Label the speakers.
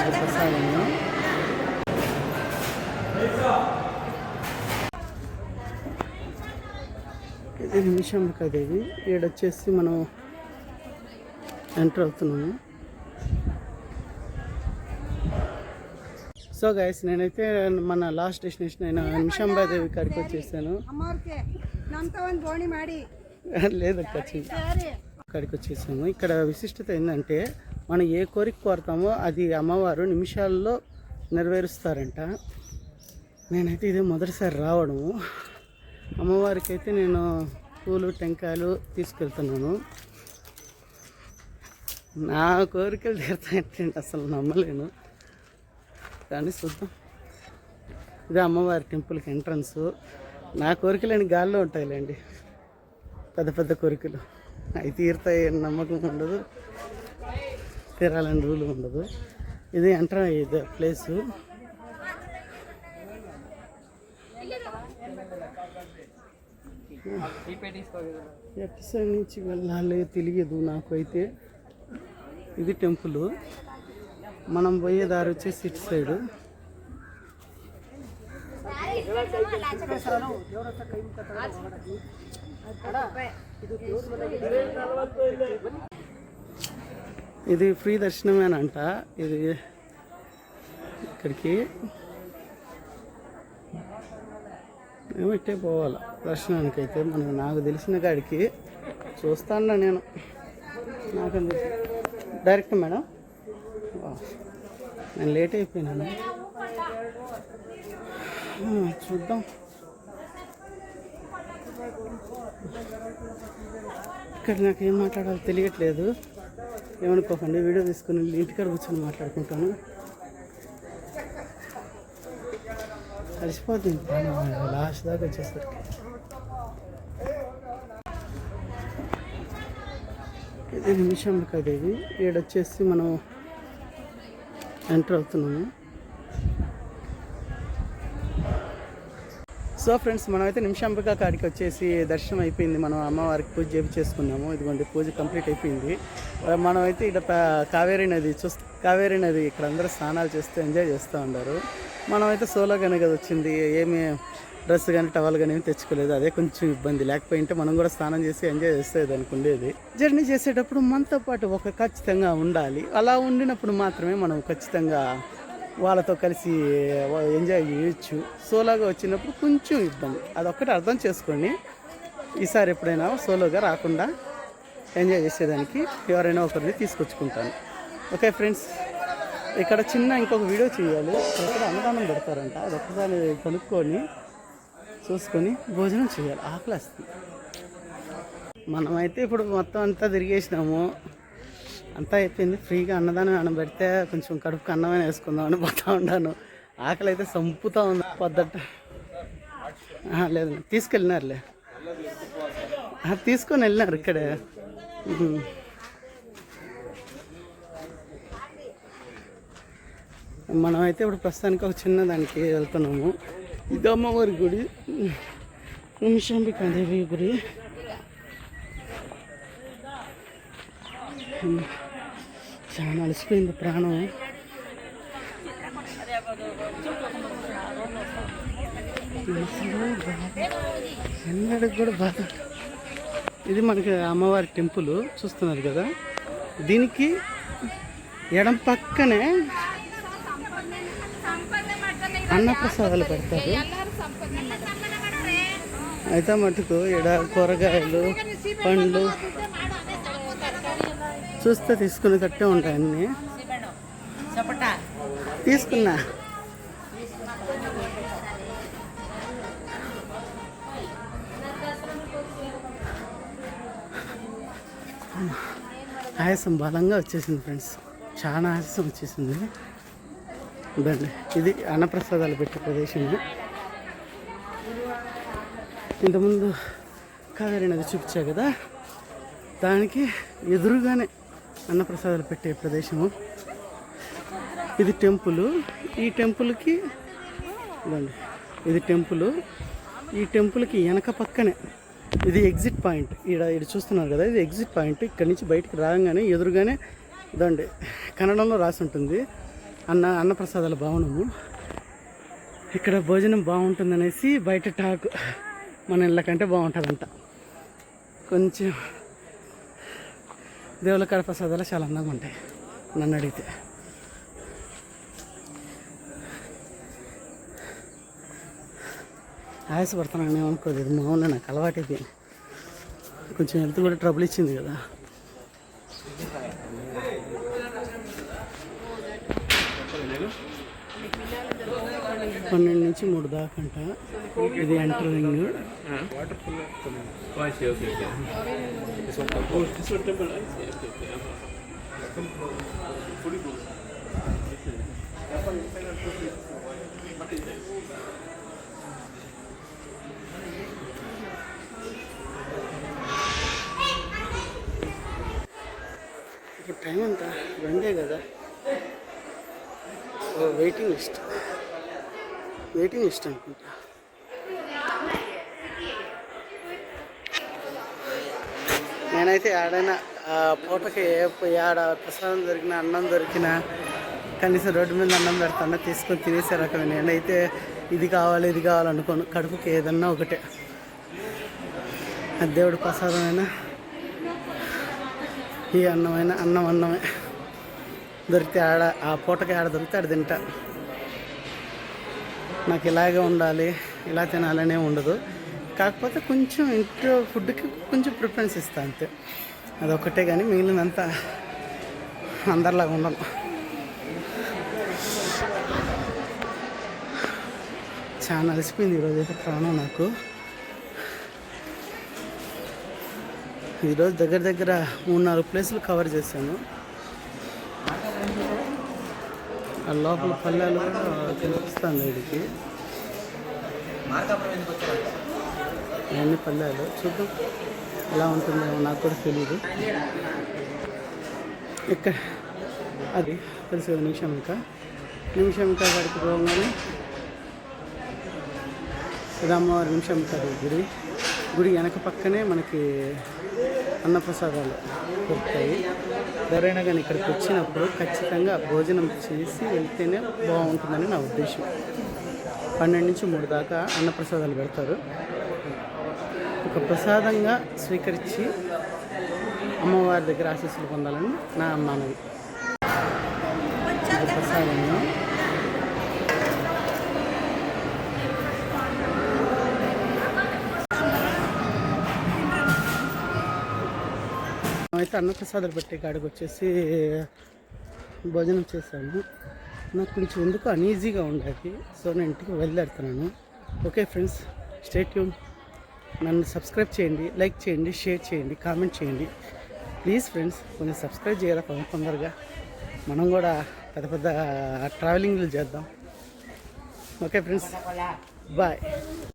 Speaker 1: ఇది ప్రసాదము. ఇది నిమిషాంబికా దేవి. ఈడొచ్చేసి మనం ఎంటర్ అవుతున్నాము. సో గైస్, నేనైతే మన లాస్ట్ డెస్టినేషన్ అయిన నిమిషాంబా దేవి కాడికి వచ్చేసాను. లేదు కాడికి వచ్చేసాము. ఇక్కడ విశిష్టత ఏంటంటే, మనం ఏ కోరిక కోరుతామో అది అమ్మవారు నిమిషాల్లో నెరవేరుస్తారంట. నేనైతే ఇదే మొదటిసారి రావడము. అమ్మవారికి అయితే నేను పూలు టెంకాయలు తీసుకెళ్తున్నాను. నా కోరికలు తీరుతాయంటే అసలు నమ్మలేను, కానీ చూద్దాం. ఇదే అమ్మవారి టెంపుల్కి ఎంట్రన్స్. నా కోరికలేని గాల్లో ఉంటాయిలేండి, పెద్ద పెద్ద కోరికలు. అవి తీరుతాయి నమ్మకం ఉండదు, తీరాలని రూల్ ఉండదు. ఇది ఎంటర్ అయ్యేది ప్లేసు. ఎటు సైడ్ నుంచి వెళ్ళాలి తెలియదు నాకు అయితే. ఇది టెంపుల్. మనం పోయే దారి వచ్చేసి ఇటు సైడు. ఇది ఫ్రీ దర్శనమేనంట. ఇది ఇక్కడికి ఏమిట్టే పోవాలి దర్శనానికి. అయితే నాకు తెలిసిన కాడికి చూస్తాను నేను. నాకు డైరెక్ట్ మేడం, నేను లేట్ అయిపోయినాను. చూద్దాం. ఇక్కడ నాకు ఏం మాట్లాడాలో తెలియట్లేదు, ఏమనుకోకండి. వీడియో తీసుకుని ఇంటికాడ కూర్చొని మాట్లాడుకుంటాను. కలిసిపోతుంది లాస్ట్ దాకా వచ్చేసరికి. ఇది నిమిషాంబికా దేవి. ఈడొచ్చేసి మనం ఎంటర్ అవుతున్నాము. సో ఫ్రెండ్స్, మనమైతే నిమిషాంబికా కాడికి వచ్చేసి దర్శనం అయిపోయింది. మనం అమ్మవారికి పూజ చేసుకున్నాము. ఇదిగోండి పూజ కంప్లీట్ అయిపోయింది. మనమైతే ఇక్కడ కావేరీ నది ఇక్కడ అందరూ స్నానాలు చేస్తూ ఎంజాయ్ చేస్తూ ఉన్నారు. మనమైతే సోలోగానే కదా వచ్చింది, ఏమి డ్రెస్ కానీ టవల్ కానీ ఏమి తెచ్చుకోలేదు. అదే కొంచెం ఇబ్బంది. లేకపోయింటే మనం కూడా స్నానం చేసి ఎంజాయ్ చేసేది అనుకుండేది. జర్నీ చేసేటప్పుడు మనతో పాటు ఒక ఖచ్చితంగా ఉండాలి. అలా ఉండినప్పుడు మాత్రమే మనం ఖచ్చితంగా వాళ్ళతో కలిసి ఎంజాయ్ చేయొచ్చు. సోలోగా వచ్చినప్పుడు కొంచెం ఇబ్బంది, అదొక్కటి అర్థం చేసుకోండి. ఈసారి ఎప్పుడైనా సోలోగా రాకుండా ఎంజాయ్ చేసేదానికి ఎవరైనా ఒకరిని తీసుకొచ్చుకుంటాను. ఓకే ఫ్రెండ్స్, ఇక్కడ చిన్న ఇంకొక వీడియో చేయాలి. ఇక్కడ అన్నదానం పెడతారంట. అది ఒక్కసారి కనుక్కొని చూసుకొని భోజనం చేయాలి. ఆకలి వస్తుంది. మనమైతే ఇప్పుడు మొత్తం అంతా తిరిగేసినాము, అంతా అయిపోయింది. ఫ్రీగా అన్నదానం పెడితే కొంచెం కడుపుకి అన్నమైన వేసుకుందామని పోతా ఉన్నాను. ఆకలి అయితే సంపుతా ఉంది. పొద్దుట లేదు తీసుకెళ్ళినారులే, తీసుకొని వెళ్ళినారు ఇక్కడే. మనమైతే ఇప్పుడు ప్రస్తుతానికి ఒక చిన్న దానికి వెళ్తున్నాము. ఇది అమ్మవారి గుడి, నిమిషాంబికా దేవి గుడి. చాలా అలసిపోయింది ప్రాణం. ఎన్నడికి కూడా బాధ. ఇది మనకి అమ్మవారి టెంపుల్ చూస్తున్నారు కదా. దీనికి ఎడం పక్కనే అన్నప్రసాదాలు పెడతారు. అయితే మటుకు ఇక్కడ కూరగాయలు పండ్లు చూస్తే తీసుకునేటట్టే ఉంటాయి. అన్నీ తీసుకున్నా. ఆయాసం బలంగా వచ్చేసింది ఫ్రెండ్స్, చాలా ఆయాసం వచ్చేసింది. ఇదండి, ఇది అన్నప్రసాదాలు పెట్టే ప్రదేశం. ఇంతకుముందు కావేరీ నది చూపించా కదా, దానికి ఎదురుగానే అన్నప్రసాదాలు పెట్టే ప్రదేశము. ఇది టెంపుల్. ఈ టెంపుల్కి ఇదండి, ఇది టెంపుల్. ఈ టెంపుల్కి వెనక పక్కనే ఇది ఎగ్జిట్ పాయింట్. ఇక్కడ చూస్తున్నారు కదా, ఇది ఎగ్జిట్ పాయింట్. ఇక్కడి నుంచి బయటికి రాగానే ఎదురుగానే ఇదండి, కన్నడంలో రాసి ఉంటుంది అన్నప్రసాదాల భవనము. ఇక్కడ భోజనం బాగుంటుందనేసి బయట టాక్, మన ఇళ్ళ కంటే బాగుంటుందంట. కొంచెం దేవుల కాడ ప్రసాదాలు చాలా అందంగా ఉంటాయి నన్ను అడిగితే. ఆయాసపడుతున్నాను ఏమనుకోదు, ఇది మామూలుగా నాకు అలవాటైపోయింది. కొంచెం హెల్త్ కూడా ట్రబుల్ ఇచ్చింది కదా. పన్నెండు నుంచి 3 దాకా అంట. ఇది ఎంటరింగ్. ఇప్పుడు టైం ఎంత? 2 కదా. వెయిటింగ్ లిస్ట్ అనుకుంటా. నేనైతే ఆడైనా పూటకి ఆడ ప్రసాదం దొరికినా, అన్నం దొరికినా, కనీసం రోడ్డు మీద అన్నం పెడతాను తీసుకొని తినేసే రకమే. నేనైతే ఇది కావాలనుకోను. కడుపుకి ఏదన్నా ఒకటే. దేవుడి ప్రసాదమైనా, ఈ అన్నమే దొరికితే ఆ పూటకి దొరికితే ఆడ తింటా. నాకు ఇలాగే ఉండాలి, ఇలా తినాలనే ఉండదు. కాకపోతే కొంచెం ఇంట్లో ఫుడ్కి కొంచెం ప్రిఫరెన్స్ ఇస్తా అంతే, అదొక్కటే. కానీ మిగిలినంతా అందరిలాగా ఉండను. చాలా అలసిపోయింది ఈరోజు అయితే ప్రాణం నాకు. ఈరోజు దగ్గర 3-4 ప్లేసులు కవర్ చేశాను. ఆ లోపల పల్లెలు కూడా కనిపిస్తాను వీడికి. అన్ని పల్లెలు చూద్దాం ఎలా ఉంటుందో, నాకు కూడా తెలియదు. ఇక్కడ అది తెలుసు కదా, నిమిషంక కాడికి పోగానే అమ్మవారి నిమిషంక గుడి వెనక పక్కనే మనకి అన్నప్రసాదాలు దొరుకుతాయి. ఎవరైనా కానీ ఇక్కడికి వచ్చినప్పుడు ఖచ్చితంగా భోజనం చేసి వెళ్తేనే బాగుంటుందని నా ఉద్దేశం. 12 నుంచి 3 దాకా అన్నప్రసాదాలు పెడతారు. ఒక ప్రసాదంగా స్వీకరించి అమ్మవారి దగ్గర ఆశీస్సులు పొందాలని నా మనవి. ప్రసాదంగా అయితే అన్నప్రసాదాలు పెట్టే కాడికి వచ్చేసి భోజనం చేశాను. నాకు కొంచెం ఎందుకు అన్ఈజీగా ఉండేది. సో నేను ఇంటికి బయలుదేరుతున్నాను. Okay friends, stay tune. నన్ను సబ్స్క్రైబ్ చేయండి, లైక్ చేయండి, షేర్ చేయండి, కామెంట్ చేయండి. ప్లీజ్ ఫ్రెండ్స్, కొంచెం సబ్స్క్రైబ్ చేయాలి తొందరగా. మనం కూడా పెద్ద ట్రావెలింగ్లు చేద్దాం. Okay friends, bye.